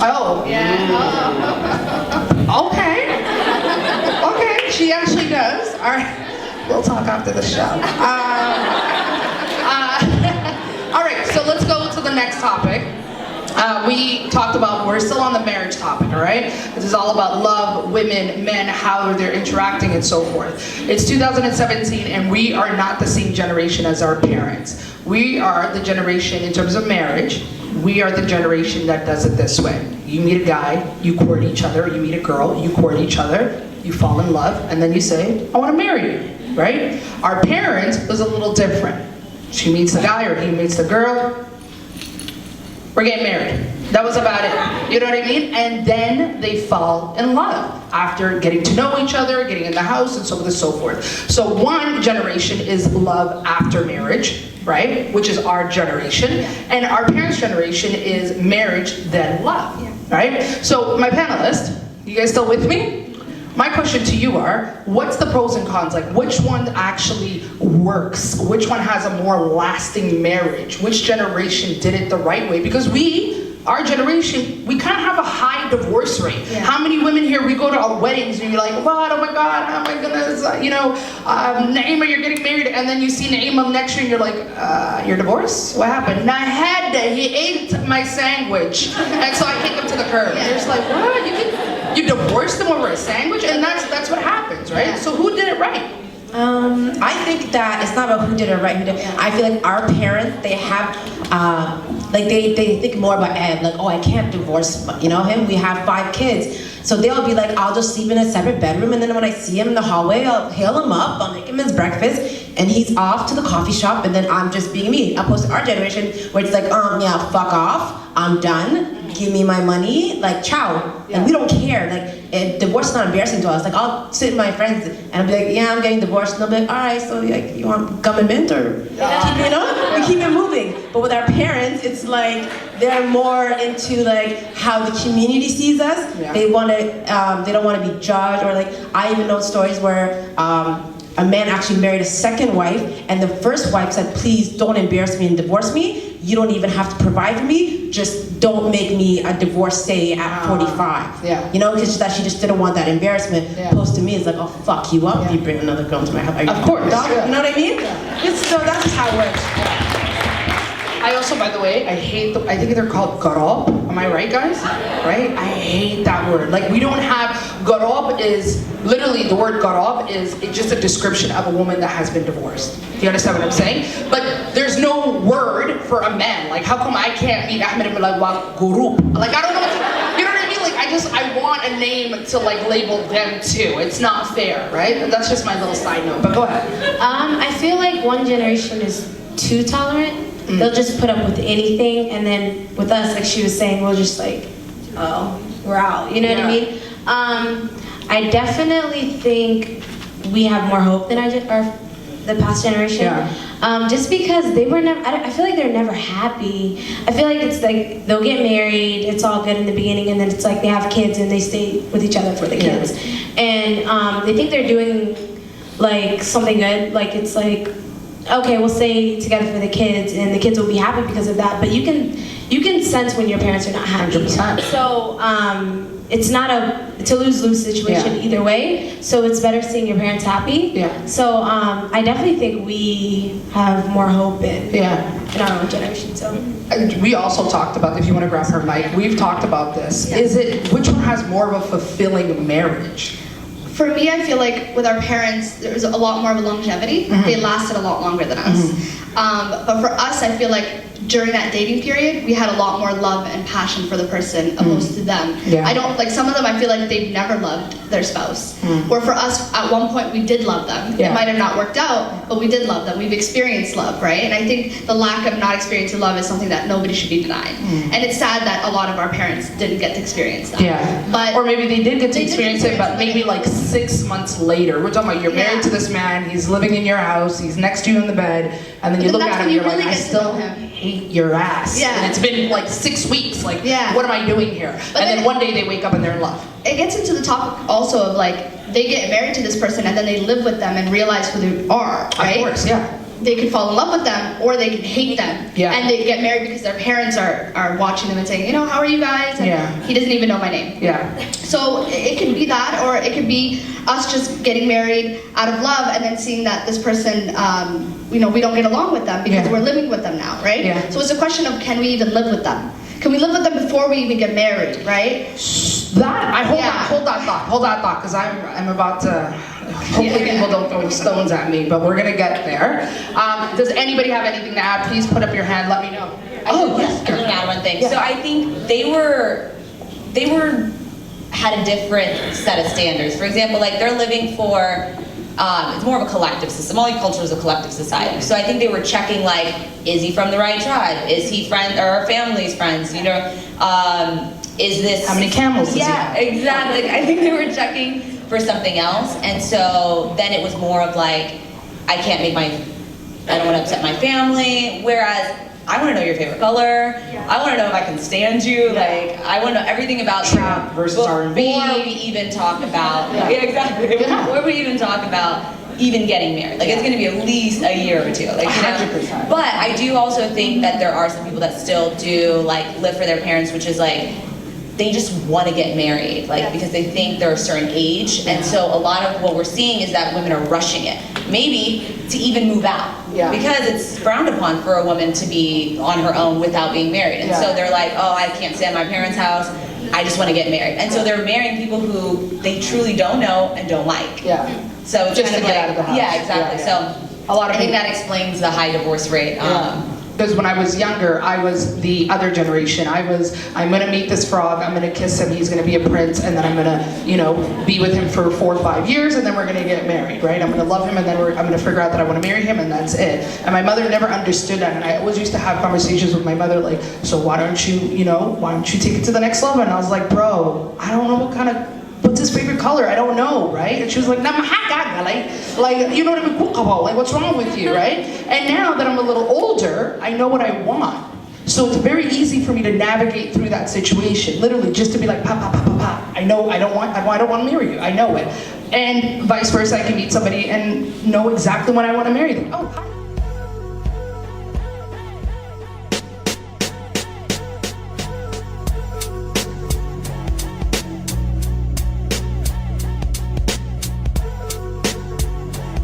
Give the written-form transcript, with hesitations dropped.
Oh. Yeah. Okay. Okay, she actually does. All right. We'll talk after the show. All right, so let's go to the next topic. We talked about, we're still on the marriage topic, all right? This is all about love, women, men, how they're interacting and so forth. It's 2017 and we are not the same generation as our parents. We are the generation in terms of marriage. We are the generation that does it this way. You meet a guy, you court each other. You meet a girl, you court each other. You fall in love, and then you say, I want to marry you, right? Our parents was a little different. She meets the guy or he meets the girl. We're getting married. That was about it. You know what I mean? And then they fall in love after getting to know each other, getting in the house, and so on and so forth. So one generation is love after marriage, right? Which is our generation. And our parents' generation is marriage, then love, right? So my panelists, you guys still with me? My question to you are, what's the pros and cons? Like, which one actually works? Which one has a more lasting marriage? Which generation did it the right way? Because our generation, we kind of have a high divorce rate. Yeah. How many women here, we go to our weddings and you're like, what, oh my God, oh my goodness, Naima, you're getting married, and then you see Naima next year and you're like, you're divorced? What happened? He ate my sandwich, and so I kicked him to the curb. Yeah. You're just like, what, you divorced them over a sandwich? And that's what happens, right? Yeah. So who did it right? I think that it's not about who did it right, I feel like our parents, they have, they think more about Ed, like, oh, I can't divorce, him, we have 5 kids. So they'll be like, I'll just sleep in a separate bedroom, and then when I see him in the hallway, I'll hail him up, I'll make him his breakfast, and he's off to the coffee shop, and then I'm just being me. Opposed to our generation, where it's like, yeah, fuck off, I'm done, give me my money, like, ciao. Yeah. And we don't care, divorce is not embarrassing to us. Like, I'll sit with my friends, and I'll be like, yeah, I'm getting divorced, and they'll be like, all right, so like, you want gum and mint, or, we keep it moving. But with our parents, it's like, they're more into like how the community sees us. Yeah. They want to, they don't want to be judged, or like, I even know stories where a man actually married a second wife, and the first wife said, please don't embarrass me and divorce me. You don't even have to provide for me. Just don't make me a divorcee at 45. Yeah. Because she just didn't want that embarrassment. Yeah. Opposed to me, it's like, oh, fuck you up. Yeah. You bring another girl to my house. Of course. Yeah. You know what I mean? Yeah. So that's just how it works. Yeah. I also, by the way, I think they're called garob. Am I right, guys? Right? I hate that word. Like, we don't have, garob is, literally the word garob is just a description of a woman that has been divorced. Do you understand what I'm saying? But there's no word for a man. Like, how come I can't meet Ahmed and be like, well, guru? Like, I don't know what to, you know what I mean? Like, I want a name to like label them too. It's not fair, right? That's just my little side note, but go ahead. I feel like one generation is too tolerant. They'll just put up with anything, and then with us, like she was saying, we'll just like, oh, we're out. You know what I mean? I definitely think we have more hope than the past generation. Yeah. Just because they were never, I feel like they're never happy. I feel like it's like they'll get married, it's all good in the beginning, and then it's like they have kids and they stay with each other for the kids. And they think they're doing like something good. Like, it's like, okay, we'll stay together for the kids, and the kids will be happy because of that. But you can sense when your parents are not happy. 100%. So it's not it's a lose-lose situation either way. So it's better seeing your parents happy. Yeah. So I definitely think we have more hope in our own generation. So we also talked about, if you want to grab her mic, we've talked about this. Yeah. Which one has more of a fulfilling marriage? For me, I feel like with our parents, there was a lot more of a longevity. Mm-hmm. They lasted a lot longer than us. Mm-hmm. But for us, I feel like during that dating period, we had a lot more love and passion for the person opposed to them. Yeah. I don't, like, some of them I feel like they've never loved their spouse. Where for us, at one point, we did love them. Yeah. It might have not worked out, but we did love them. We've experienced love, right? And I think the lack of not experiencing love is something that nobody should be denied. And it's sad that a lot of our parents didn't get to experience that. Yeah. But or maybe they did get to experience it, but maybe like 6 months later. We're talking about you're married to this man, he's living in your house, he's next to you in the bed, and then you look at him and you're like, I still hate your ass. Yeah. And it's been like 6 weeks, like, what am I doing here? But and then one day they wake up and they're in love. It gets into the topic also of like, they get married to this person and then they live with them and realize who they are, right? Of course, yeah. they could fall in love with them or they could hate them. Yeah. And they get married because their parents are watching them and saying, you know, how are you guys? And Yeah. he doesn't even know my name. Yeah. So it could be that, or it could be us just getting married out of love and then seeing that this person, you know, we don't get along with them because Yeah. we're living with them now, right? Yeah. So it's a question of, can we even live with them? Can we live with them before we even get married, right? Hold Yeah. that thought, because I'm about to. Hopefully Yeah. people don't throw stones at me, but we're gonna get there. Does anybody have anything to add? Please put up your hand. Let me know. Yes, I'm gonna add one thing. So I think they had a different set of standards. For example, like they're living for, it's more of a collective system. Somali culture is a collective society. So I think they were checking like, is he from the right tribe? Is he friend, or our family's friends? You know, is this? How many camels does he Yeah, have? exactly. Like, I think they were checking for something else. And so then it was more of like, I don't want to upset my family. Whereas I want to know your favorite color. I want to know if I can stand you. Like, I want to know everything about Trap you versus before R&B. we even talk about, Yeah. exactly. Yeah. Before we even talk about even getting married. Like, it's going to be at least a year or two. Like, you know. 100%. But I do also think that there are some people that still do like live for their parents, which is like, they just want to get married, like because they think they're a certain age, and so a lot of what we're seeing is that women are rushing it, maybe to even move out, Yeah. because it's frowned upon for a woman to be on her own without being married, and Yeah. so they're like, oh, I can't stand my parents' house, I just want to get married, and so they're marrying people who they truly don't know and don't like. Yeah. So it's Just kind to of get like, out of the house. yeah, exactly. Yeah, yeah. So A lot of I think people- that explains the high divorce rate. Because when I was younger, I was the other generation. I'm gonna meet this frog, I'm gonna kiss him, he's gonna be a prince, and then I'm gonna, you know, be with him for 4 or 5 years, and then we're gonna get married, right? I'm gonna love him, and then I'm gonna figure out that I wanna marry him, and that's it. And my mother never understood that, and I always used to have conversations with my mother, like, so why don't you take it to the next level? And I was like, bro, I don't know what's his favorite color? I don't know, right? And she was like, like, you know what I mean? Like, what's wrong with you, right? And now that I'm a little older, I know what I want. So it's very easy for me to navigate through that situation. Literally, just to be like, pa, pa, pa, pa, pa. I know I don't want to marry you. I know it. And vice versa, I can meet somebody and know exactly when I want to marry them. Oh, hi.